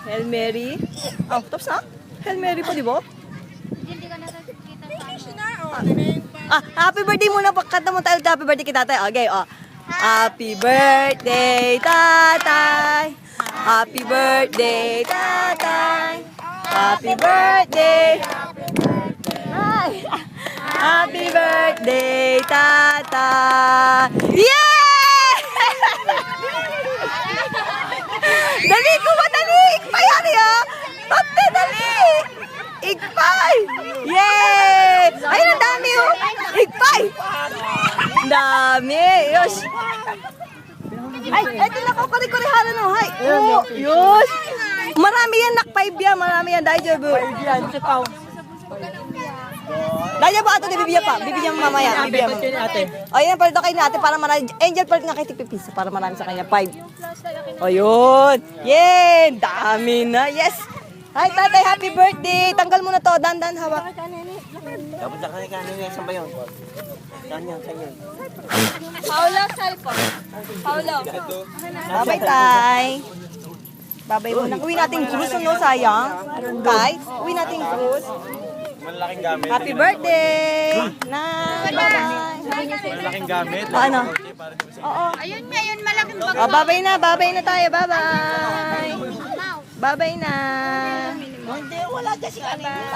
Hail Mary. Oh, tapos na? Hail Mary pa, di ba? Hindi ka nakakita Happy birthday muna. Kanta mo tayo happy birthday kay tatay. Okay, oh. Happy birthday, tatay. Happy birthday, tatay. Happy birthday. Hi. Happy birthday, tatay. Yeah! Dali ko ba, dali? Ikpay, ano ya? Tate, dali! Ikpay! Yay! Ayun, ang dami, oh! Ikpay! Ang dami! Yos! Ay, eto lang ako, kuri-kurihala, no? Hay! Oh, yos! Marami yan, nak-5 yan, marami yan. Dahil dyan, 5 yan, sipaw. Dahil ba ito, bibigyan pa. Bibigyan mo mamaya. Bibigyan mo. O, yan, palito kayo natin para marami. Angel, palit nga kay Tipipis para marami sa kanya. 5. O, yun. Yay! Dami na. Yes! Hi, tatay. Happy birthday. Tanggal mo na to. Dandan, hawak. Dapat sa kanin niya, saan ba yun? Kanyan. Paulo, cellphone. Paulo. Bye-bye, tay. Bye-bye muna. Uwi natin cruise, no? Sayang. Tay, uwi natin cruise. Malaking gamit. Happy birthday! Na, bye-bye. Malaking gamit. Ano? Oo. Ayun nga, yun malaking bag. Oh, babay na tayo, bye-bye. Babay na. Hindi, wala kasi kanina.